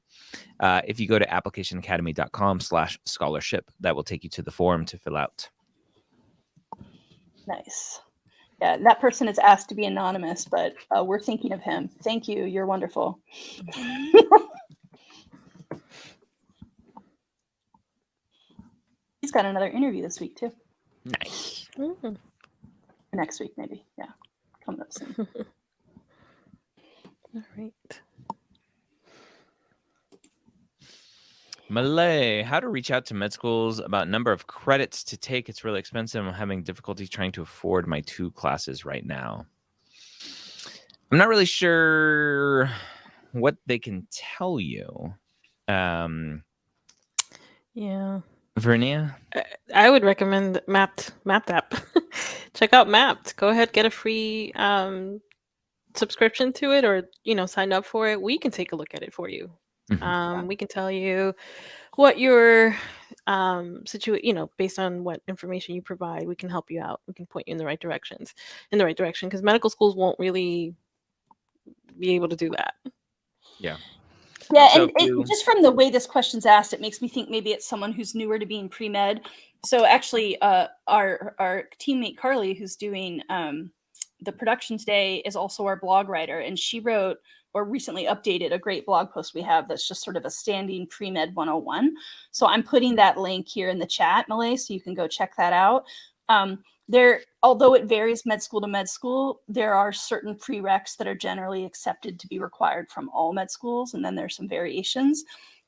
If you go to applicationacademy.com/scholarship, that will take you to the form to fill out. Nice. Yeah, that person is asked to be anonymous, but we're thinking of him. Thank you. You're wonderful. He's got another interview this week too. Nice. Mm. Next week, maybe. Yeah, coming up soon. All right. Malay, how to reach out to med schools about number of credits to take. It's really expensive. I'm having difficulty trying to afford my 2 classes right now. I'm not really sure what they can tell you. Yeah. Vernia? I would recommend Mappd app. Check out Mappd. Go ahead, get a free subscription to it, or sign up for it. We can take a look at it for you. We can tell you what your situation, based on what information you provide. We can help you out. We can point you in the right direction, because medical schools won't really be able to do that. Yeah, so and just from the way this question's asked, it makes me think maybe it's someone who's newer to being pre-med. So actually, our teammate Carly, who's doing the production today, is also our blog writer, and she wrote or recently updated a great blog post we have that's just sort of a standing pre-med 101. So I'm putting that link here in the chat, Malay, so you can go check that out. Although it varies med school to med school, there are certain prereqs that are generally accepted to be required from all med schools, and then there's some variations.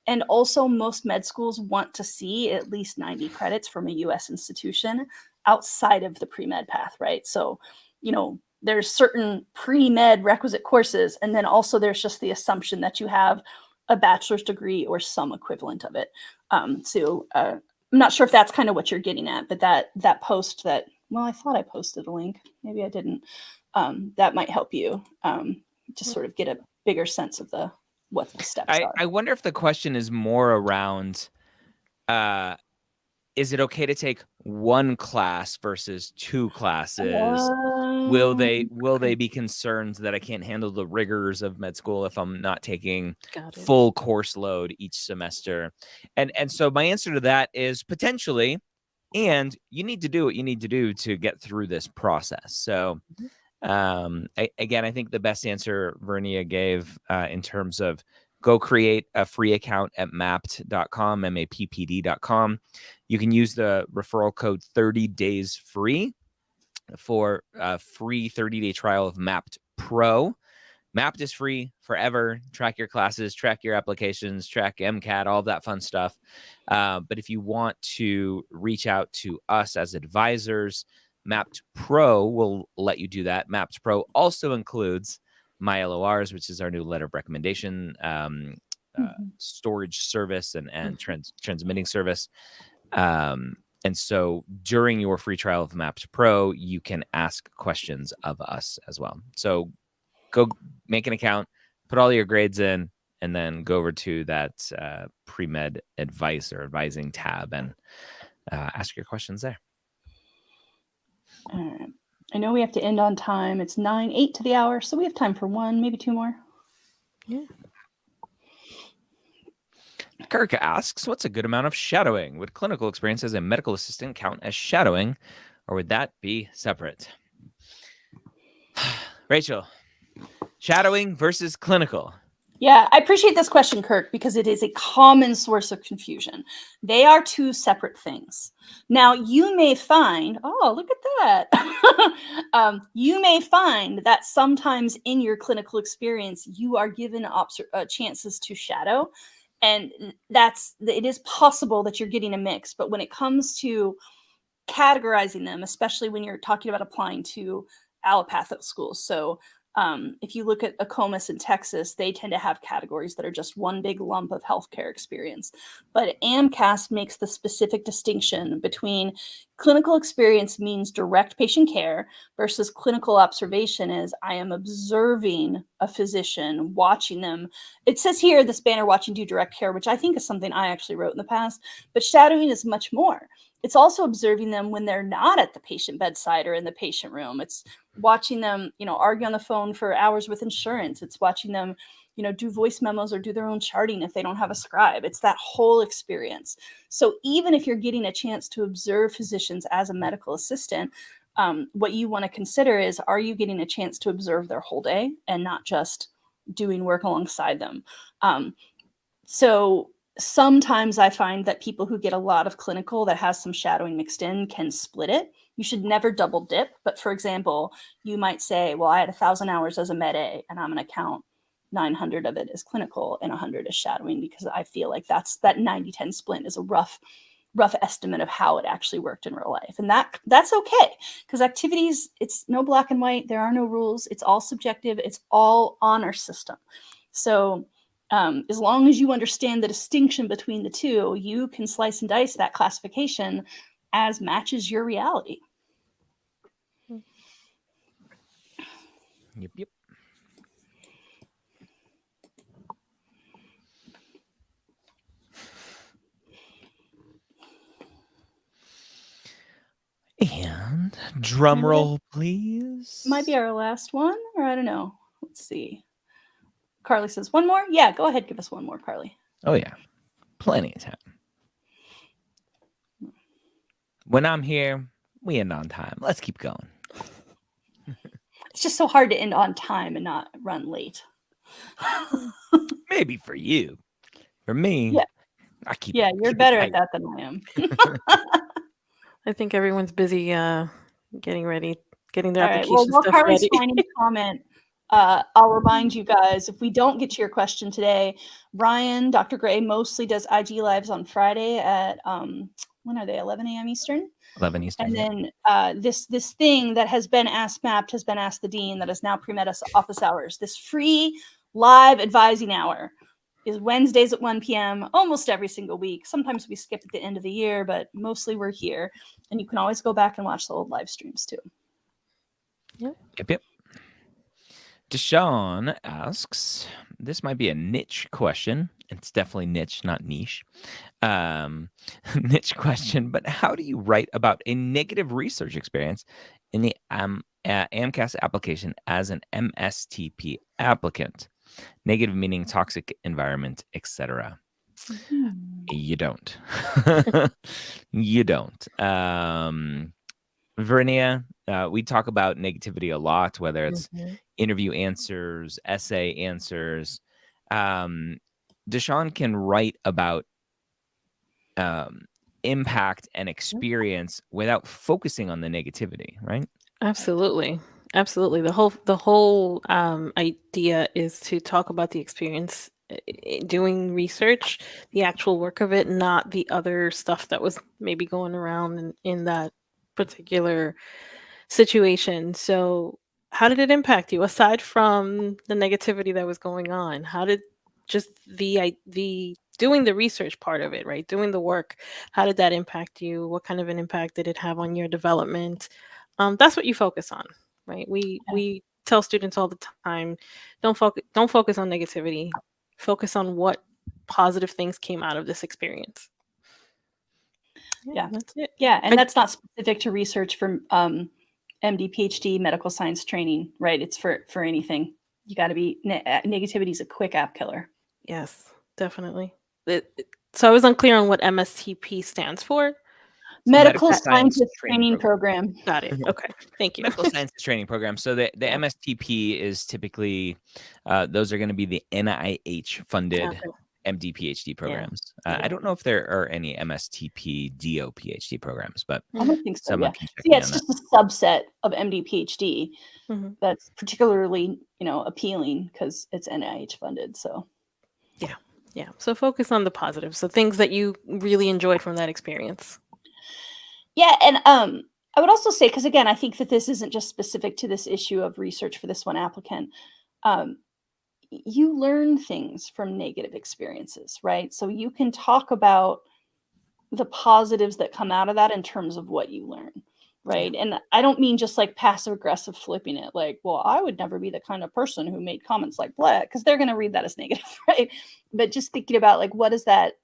And also, most med schools want to see at least 90 credits from a U.S. institution outside of the pre-med path, right? So, there's certain pre-med requisite courses, and then also there's just the assumption that you have a bachelor's degree or some equivalent of it. I'm not sure if that's kind of what you're getting at, but that post that, well, I thought I posted a link. Maybe I didn't. That might help you just sort of get a bigger sense of what the steps are. I wonder if the question is more around, is it okay to take 1 class versus 2 classes? Will they be concerned that I can't handle the rigors of med school if I'm not taking full course load each semester? And so my answer to that is potentially, and you need to do what you need to do to get through this process. So again, I think the best answer Vernia gave in terms of go create a free account at mappd.com, mappd.com. You can use the referral code 30 days free for a free 30-day trial of Mappd Pro. Mappd is free forever. Track your classes, track your applications, track MCAT, all that fun stuff. But if you want to reach out to us as advisors, Mappd Pro will let you do that. Mappd Pro also includes My LORs, which is our new letter of recommendation storage service and transmitting service. And so during your free trial of Mappd Pro, you can ask questions of us as well. So go make an account, put all your grades in, and then go over to that pre-med advice or advising tab and ask your questions there. All right. I know we have to end on time. It's 9:08 to the hour, so we have time for 1, maybe 2 more. Yeah. Kirk asks, what's a good amount of shadowing? Would clinical experience as a medical assistant count as shadowing, or would that be separate? Rachel, shadowing versus clinical. Yeah, I appreciate this question, Kirk, because it is a common source of confusion. They are 2 separate things. Now, you may find, oh, look at that. You may find that sometimes in your clinical experience, you are given chances to shadow. And it is possible that you're getting a mix. But when it comes to categorizing them, especially when you're talking about applying to allopathic schools. So if you look at ACOMAS in Texas, they tend to have categories that are just one big lump of healthcare experience. But AMCAS makes the specific distinction between clinical experience means direct patient care versus clinical observation is I am observing a physician, watching them. It says here, this banner, watching do direct care, which I think is something I actually wrote in the past. But shadowing is much more. It's also observing them when they're not at the patient bedside or in the patient room. It's watching them, argue on the phone for hours with insurance. It's watching them, do voice memos or do their own charting if they don't have a scribe. It's that whole experience. So even if you're getting a chance to observe physicians as a medical assistant, what you want to consider is, are you getting a chance to observe their whole day and not just doing work alongside them? So sometimes I find that people who get a lot of clinical that has some shadowing mixed in can split it. You should never double dip. But for example, you might say, well, I had 1,000 hours as a Med A, and I'm going to count 900 of it as clinical and 100 as shadowing, because I feel like that 90-10 split is a rough estimate of how it actually worked in real life. And that's okay, because activities, it's no black and white. There are no rules. It's all subjective. It's all honor system. So as long as you understand the distinction between the two, you can slice and dice that classification as matches your reality. Yep. And drum roll, please. Might be our last one, or I don't know. Let's see. Carly says, one more? Yeah, go ahead. Give us one more, Carly. Oh, yeah. Plenty of time. When I'm here, we end on time. Let's keep going. It's just so hard to end on time and not run late. Maybe for you. For me, yeah. I keep. Yeah, you're better at that than I am. I think everyone's busy getting ready, getting their application Well, while stuff Carly's ready. finding a comment, I'll remind you guys, if we don't get to your question today, Ryan, Dr. Gray mostly does IG Lives on Friday at, when are they, 11 a.m. Eastern? 11 Eastern. And then this thing that has been asked Mappd has been asked the Dean, that is now Premed office hours. This free live advising hour is Wednesdays at 1 p.m. almost every single week. Sometimes we skip at the end of the year, but mostly we're here. And you can always go back and watch the old live streams too. Yep. Deshaun asks, this might be a niche question. It's definitely niche, not niche. Niche question, but how do you write about a negative research experience in the AMCAS application as an MSTP applicant? Negative meaning toxic environment, etc. You don't. You don't. Vernia, we talk about negativity a lot, whether it's interview answers, essay answers. Deshaun can write about impact and experience without focusing on the negativity, right? Absolutely. The whole idea is to talk about the experience doing research, the actual work of it, not the other stuff that was maybe going around in that particular situation. So how did it impact you aside from the negativity that was going on? How did just the doing the research part of it, right? Doing the work, how did that impact you? What kind of an impact did it have on your development? That's what you focus on, right? We tell students all the time, don't focus on negativity. Focus on what positive things came out of this experience. Yeah, that's it. Yeah, and that's not specific to research for MD, PhD, medical science training, right? It's for anything. You got to be negativity is a quick app killer. Yes, definitely. So I was unclear on what MSTP stands for. Medical Scientist Training Program. Got it. Okay, thank you. Medical Sciences Training Program. So the MSTP is typically, those are going to be the NIH-funded MD, PhD programs. I don't know if there are any MSTP DO PhD programs, but I don't think so. Someone can check it's just a subset of MD, PhD that's particularly, appealing because it's NIH funded. So yeah. So focus on the positives, the things that you really enjoyed from that experience. Yeah, and I would also say, because again, I think that this isn't just specific to this issue of research for this one applicant. You learn things from negative experiences, right? So you can talk about the positives that come out of that in terms of what you learn, right? And I don't mean just like passive aggressive flipping it, like, well, I would never be the kind of person who made comments like that, because they're going to read that as negative, right? But just thinking about like, what does that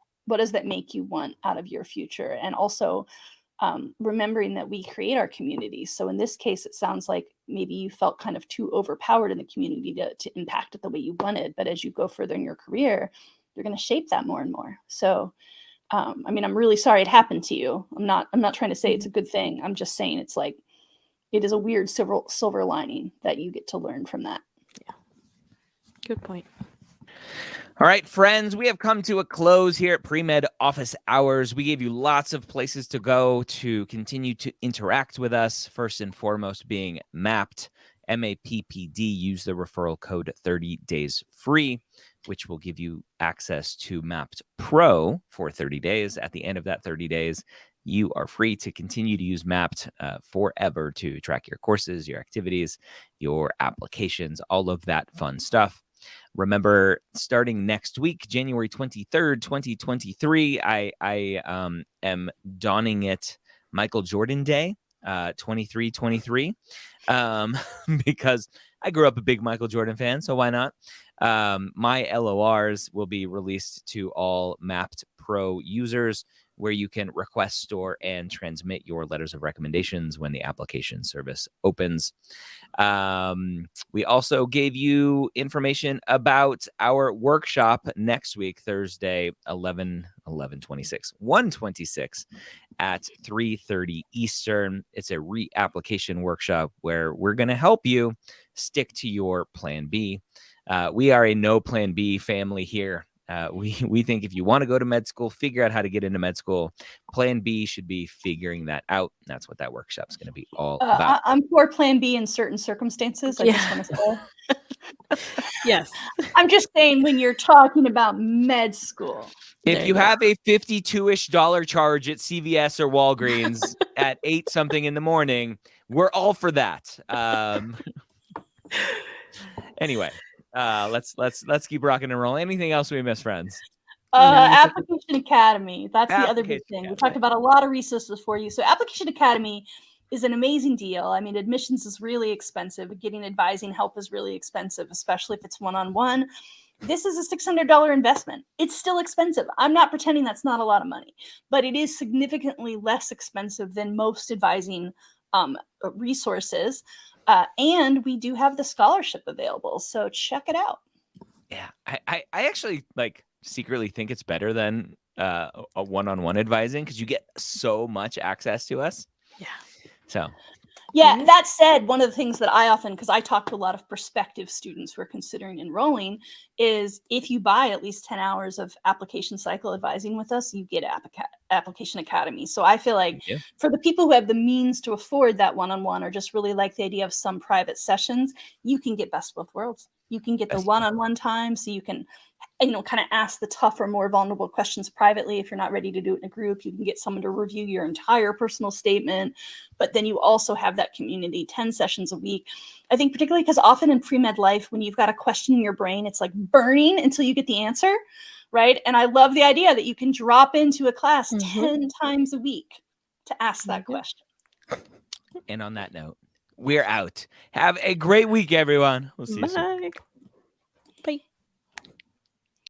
make you want out of your future? And also remembering that we create our communities. So in this case, it sounds like maybe you felt kind of too overpowered in the community to impact it the way you wanted. But as you go further in your career, you're going to shape that more and more. So, I mean, I'm really sorry it happened to you. I'm not trying to say it's a good thing. I'm just saying it's like, it is a weird silver lining that you get to learn from that. Yeah. Good point. All right, friends, we have come to a close here at Premed Office Hours. We gave you lots of places to go to continue to interact with us. First and foremost being Mappd, MAPPD. Use the referral code 30 days free, which will give you access to Mappd Pro for 30 days. At the end of that 30 days, you are free to continue to use Mappd forever to track your courses, your activities, your applications, all of that fun stuff. Remember, starting next week, January 23rd, 2023, I am donning it Michael Jordan Day, 2323, because I grew up a big Michael Jordan fan, so why not? My LORs will be released to all Mappd Pro users, where you can request, store, and transmit your letters of recommendations when the application service opens. We also gave you information about our workshop next week, Thursday, 1/26 at 3:30 Eastern. It's a reapplication workshop where we're going to help you stick to your plan B. We are a no plan B family here. We think if you want to go to med school, figure out how to get into med school. Plan B should be figuring that out. That's what that workshop is going to be all about. I'm for plan B in certain circumstances. I just want to say. Yes. I'm just saying when you're talking about med school. If you have a $52-ish charge at CVS or Walgreens at 8 something in the morning, we're all for that. Anyway. Let's keep rocking and rolling. Anything else we missed, friends? Application Academy. That's the other big thing. Academy. We talked about a lot of resources for you. So Application Academy is an amazing deal. I mean, admissions is really expensive. Getting advising help is really expensive, especially if it's one-on-one. This is a $600 investment. It's still expensive. I'm not pretending that's not a lot of money, but it is significantly less expensive than most advising resources. And we do have the scholarship available. So check it out. Yeah, I actually secretly think it's better than a one-on-one advising because you get so much access to us. Yeah. So. Yeah, that said, one of the things that I often, because I talk to a lot of prospective students who are considering enrolling, is if you buy at least 10 hours of application cycle advising with us, you get Application Academy. So I feel like for the people who have the means to afford that one-on-one or just really like the idea of some private sessions, you can get best of both worlds. You can get the one-on-one time so you can, kind of ask the tougher, more vulnerable questions privately. If you're not ready to do it in a group, you can get someone to review your entire personal statement. But then you also have that community, 10 sessions a week. I think particularly because often in pre-med life, when you've got a question in your brain, it's like burning until you get the answer, right? And I love the idea that you can drop into a class 10 times a week to ask that question. And on that note, we're out. Have a great week, everyone. We'll see you soon. Bye.